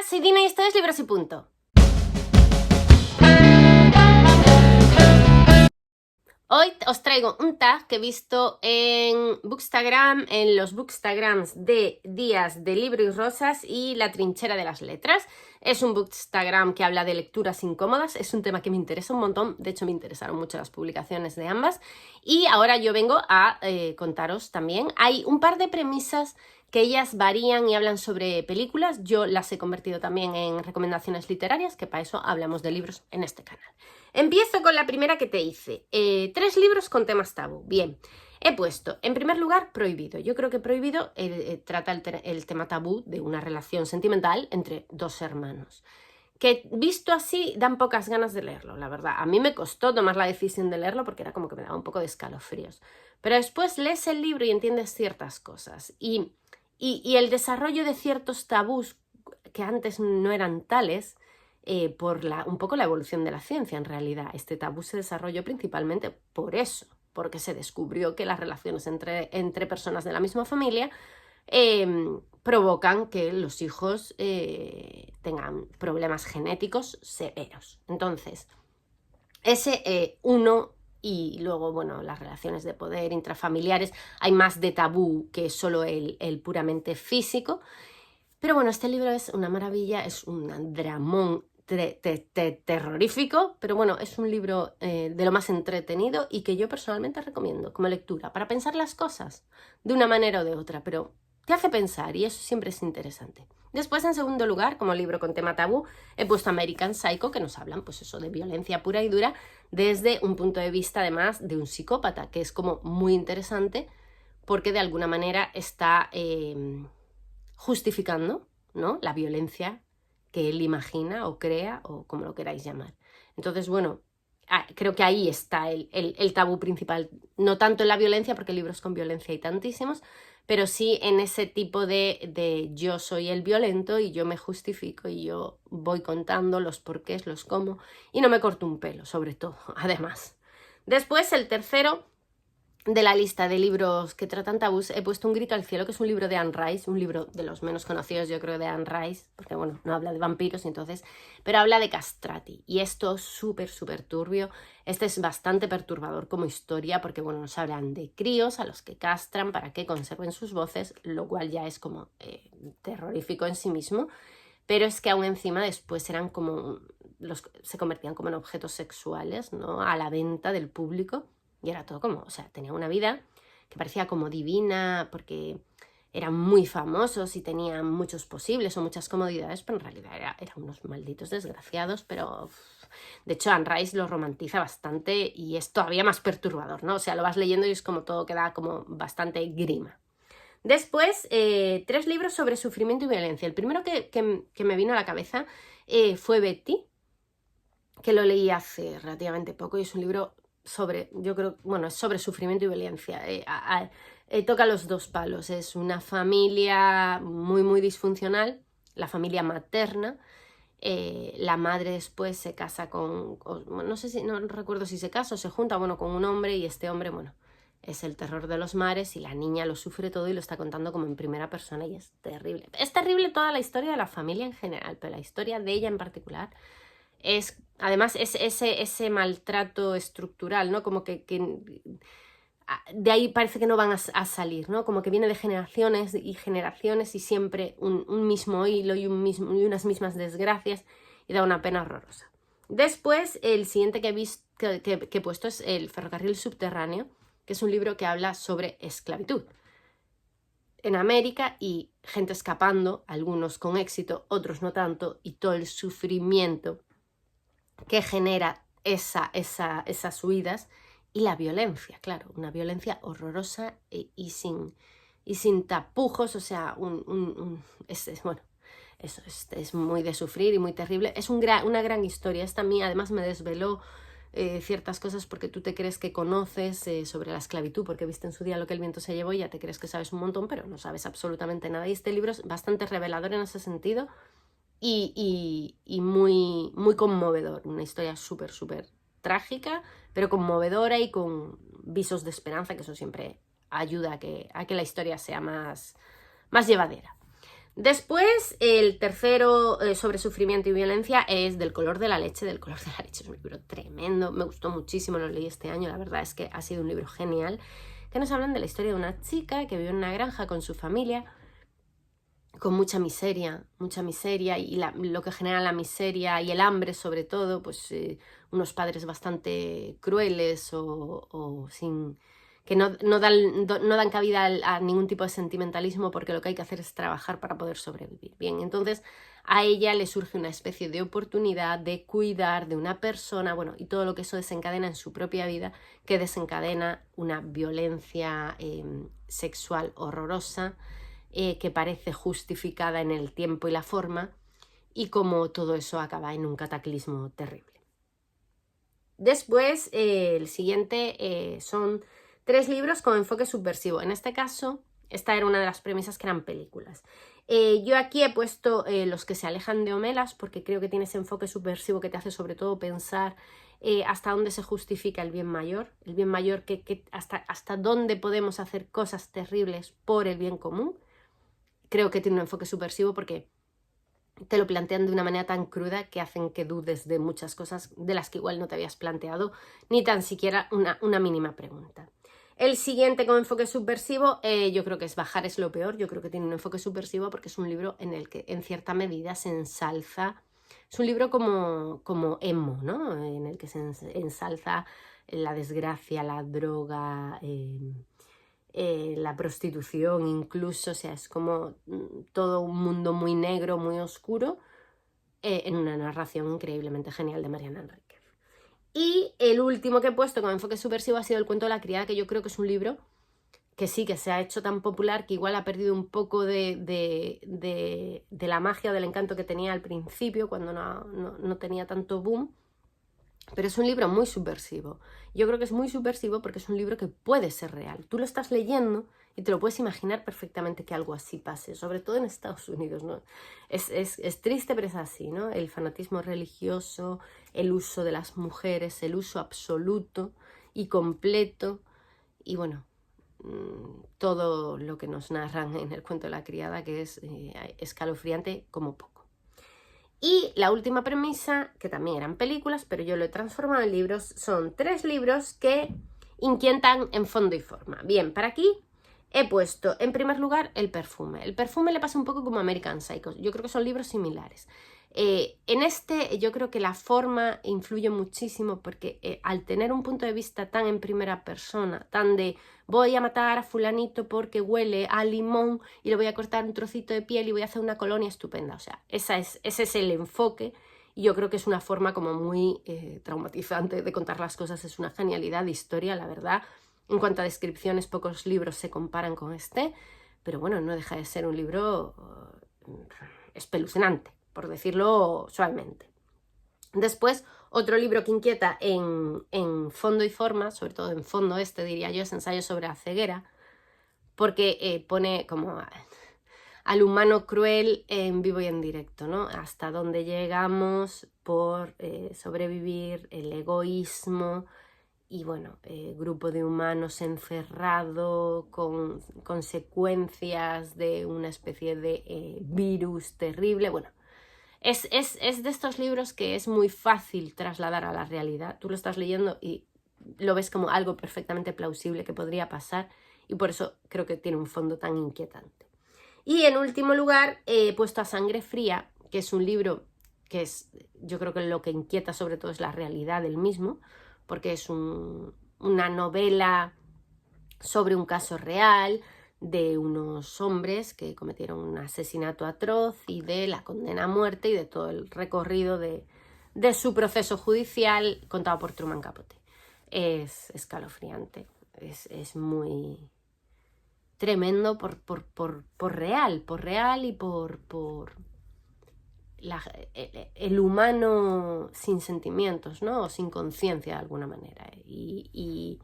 soy Dina y esto es Libros y Punto. Hoy os traigo un tag que he visto en Bookstagram, en los Bookstagrams de Días de Libro y Rosas y La Trinchera de las Letras. Es un Bookstagram que habla de lecturas incómodas, es un tema que me interesa un montón, de hecho me interesaron mucho las publicaciones de ambas. Y ahora yo vengo a contaros también, hay un par de premisas que ellas varían y hablan sobre películas. Yo las he convertido también en recomendaciones literarias, que para eso hablamos de libros en este canal. Empiezo con la primera que te hice. 3 libros con temas tabú. Bien, he puesto, en primer lugar, Prohibido. Yo creo que Prohibido trata el tema tabú de una relación sentimental entre 2 hermanos. Que visto así dan pocas ganas de leerlo, la verdad. A mí me costó tomar la decisión de leerlo porque era como que me daba un poco de escalofríos. Pero después lees el libro y entiendes ciertas cosas. Y el desarrollo de ciertos tabús que antes no eran tales, por un poco la evolución de la ciencia en realidad. Este tabú se desarrolló principalmente por eso, porque se descubrió que las relaciones entre personas de la misma familia provocan que los hijos tengan problemas genéticos severos. Entonces, ese uno, y luego, bueno, las relaciones de poder intrafamiliares, hay más de tabú que solo el puramente físico. Pero bueno, este libro es una maravilla, es un dramón terrorífico, pero bueno, es un libro de lo más entretenido y que yo personalmente recomiendo como lectura, para pensar las cosas de una manera o de otra, pero te hace pensar y eso siempre es interesante. Después, en segundo lugar, como libro con tema tabú, he puesto American Psycho, que nos hablan, pues eso, de violencia pura y dura, desde un punto de vista, además, de un psicópata, que es como muy interesante, porque de alguna manera está justificando, ¿no?, la violencia que él imagina o crea o como lo queráis llamar. Entonces, bueno, creo que ahí está el tabú principal, no tanto en la violencia, porque libros con violencia hay tantísimos, pero sí en ese tipo de yo soy el violento y yo me justifico y yo voy contando los porqués, los cómo, y no me corto un pelo, sobre todo, además. Después, el tercero de la lista de libros que tratan tabús, he puesto Un grito al cielo, que es un libro de Anne Rice, un libro de los menos conocidos, yo creo, de Anne Rice, porque bueno, no habla de vampiros, entonces, pero habla de castrati, y esto es súper turbio. Este es bastante perturbador como historia, porque bueno, nos hablan de críos a los que castran para que conserven sus voces, lo cual ya es como terrorífico en sí mismo, pero es que aún encima después eran como, se convertían como en objetos sexuales, ¿no?, a la venta del público. Y era todo como, o sea, tenía una vida que parecía como divina porque eran muy famosos y tenían muchos posibles o muchas comodidades, pero en realidad eran unos malditos desgraciados. Pero de hecho Anne Rice lo romantiza bastante y es todavía más perturbador, ¿no? O sea, lo vas leyendo y es como todo queda como bastante grima. Después, 3 libros sobre sufrimiento y violencia. El primero que me vino a la cabeza fue Betty, que lo leí hace relativamente poco y es un libro sobre, yo creo, bueno, es sobre sufrimiento y violencia. Toca los 2 palos. Es una familia muy disfuncional, la familia materna. La madre después se casa no sé si, no recuerdo si se casa o se junta, bueno, con un hombre, y este hombre, bueno, es el terror de los mares y la niña lo sufre todo y lo está contando como en primera persona y es terrible. Es terrible toda la historia de la familia en general, pero la historia de ella en particular es, además, ese maltrato estructural, ¿no? Como que de ahí parece que no van a salir, ¿no? Como que viene de generaciones y generaciones y siempre un mismo hilo y unas mismas desgracias, y da una pena horrorosa. Después, el siguiente que he puesto es El ferrocarril subterráneo, que es un libro que habla sobre esclavitud en América y gente escapando, algunos con éxito, otros no tanto, y todo el sufrimiento que genera esas huidas y la violencia, claro, una violencia horrorosa y sin tapujos, o sea, bueno, eso es muy de sufrir y muy terrible. Es una gran historia. Esta a mí además me desveló ciertas cosas, porque tú te crees que conoces sobre la esclavitud, porque viste en su día Lo que el viento se llevó y ya te crees que sabes un montón, pero no sabes absolutamente nada. Y este libro es bastante revelador en ese sentido. Y muy conmovedor, una historia súper trágica, pero conmovedora y con visos de esperanza, que eso siempre ayuda a que la historia sea más llevadera. Después, el tercero sobre sufrimiento y violencia es Del color de la leche. Del color de la leche es un libro tremendo, me gustó muchísimo, lo leí este año, la verdad es que ha sido un libro genial, que nos hablan de la historia de una chica que vive en una granja con su familia, con mucha miseria y lo que genera la miseria y el hambre sobre todo, pues unos padres bastante crueles o sin... que no dan cabida a ningún tipo de sentimentalismo, porque lo que hay que hacer es trabajar para poder sobrevivir. Bien, entonces a ella le surge una especie de oportunidad de cuidar de una persona, bueno, y todo lo que eso desencadena en su propia vida, que desencadena una violencia sexual horrorosa, que parece justificada en el tiempo y la forma, y como todo eso acaba en un cataclismo terrible. Después, el siguiente son 3 libros con enfoque subversivo. En este caso, esta era una de las premisas, que eran películas. Yo aquí he puesto Los que se alejan de Homelas, porque creo que tiene ese enfoque subversivo que te hace sobre todo pensar hasta dónde se justifica el bien mayor, hasta dónde podemos hacer cosas terribles por el bien común. Creo que tiene un enfoque subversivo porque te lo plantean de una manera tan cruda que hacen que dudes de muchas cosas de las que igual no te habías planteado ni tan siquiera una mínima pregunta. El siguiente con enfoque subversivo yo creo que es Bajar es lo peor. Yo creo que tiene un enfoque subversivo porque es un libro en el que en cierta medida se ensalza, es un libro como emo, ¿no? En el que se ensalza la desgracia, la droga, la prostitución incluso, o sea, es como todo un mundo muy negro, muy oscuro, en una narración increíblemente genial de Mariana Enríquez. Y el último que he puesto con enfoque subversivo ha sido El cuento de la criada, que yo creo que es un libro que sí, que se ha hecho tan popular que igual ha perdido un poco de la magia o del encanto que tenía al principio, cuando no tenía tanto boom. Pero es un libro muy subversivo. Yo creo que es muy subversivo porque es un libro que puede ser real. Tú lo estás leyendo y te lo puedes imaginar perfectamente que algo así pase, sobre todo en Estados Unidos, ¿no? Es triste, pero es así, ¿no? El fanatismo religioso, el uso de las mujeres, el uso absoluto y completo, y bueno, todo lo que nos narran en El cuento de la criada, que es escalofriante como poco. Y la última premisa, que también eran películas, pero yo lo he transformado en libros, son 3 libros que inquietan en fondo y forma. Bien, para aquí he puesto en primer lugar El perfume. El perfume le pasa un poco como American Psycho. Yo creo que son libros similares. En este yo creo que la forma influye muchísimo porque al tener un punto de vista tan en primera persona, tan de voy a matar a fulanito porque huele a limón y le voy a cortar un trocito de piel y voy a hacer una colonia estupenda, o sea, ese es el enfoque, y yo creo que es una forma como muy traumatizante de contar las cosas. Es una genialidad de historia, la verdad. En cuanto a descripciones, pocos libros se comparan con este, pero bueno, no deja de ser un libro espeluznante, por decirlo suavemente. Después, otro libro que inquieta en fondo y forma, sobre todo en fondo diría yo, es Ensayo sobre la ceguera, porque pone como al humano cruel en vivo y en directo, ¿no? Hasta dónde llegamos por sobrevivir, el egoísmo y, bueno, grupo de humanos encerrado con consecuencias de una especie de virus terrible. Bueno, es de estos libros que es muy fácil trasladar a la realidad. Tú lo estás leyendo y lo ves como algo perfectamente plausible que podría pasar, y por eso creo que tiene un fondo tan inquietante. Y en último lugar he puesto A Sangre Fría, que es un libro que yo creo que lo que inquieta sobre todo es la realidad del mismo, porque es una novela sobre un caso real de unos hombres que cometieron un asesinato atroz y de la condena a muerte y de todo el recorrido de su proceso judicial contado por Truman Capote. Es escalofriante, es muy tremendo por real y por el humano sin sentimientos, ¿no? O sin conciencia de alguna manera. Y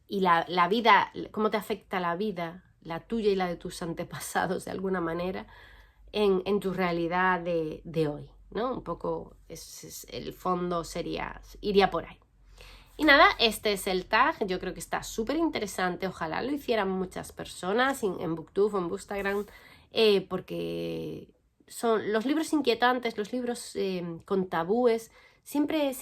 la vida, cómo te afecta la vida, la tuya y la de tus antepasados de alguna manera, en tu realidad de hoy, ¿no? Un poco el fondo iría por ahí. Y nada, este es el tag. Yo creo que está súper interesante. Ojalá lo hicieran muchas personas en Booktube o en Bookstagram. porque son los libros inquietantes, los libros con tabúes, siempre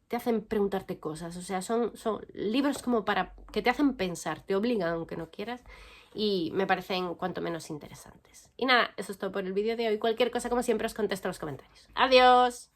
te hacen preguntarte cosas. O sea, son libros como para que te hacen pensar, te obligan aunque no quieras, y me parecen cuanto menos interesantes. Y nada, eso es todo por el vídeo de hoy. Cualquier cosa, como siempre, os contesto en los comentarios. ¡Adiós!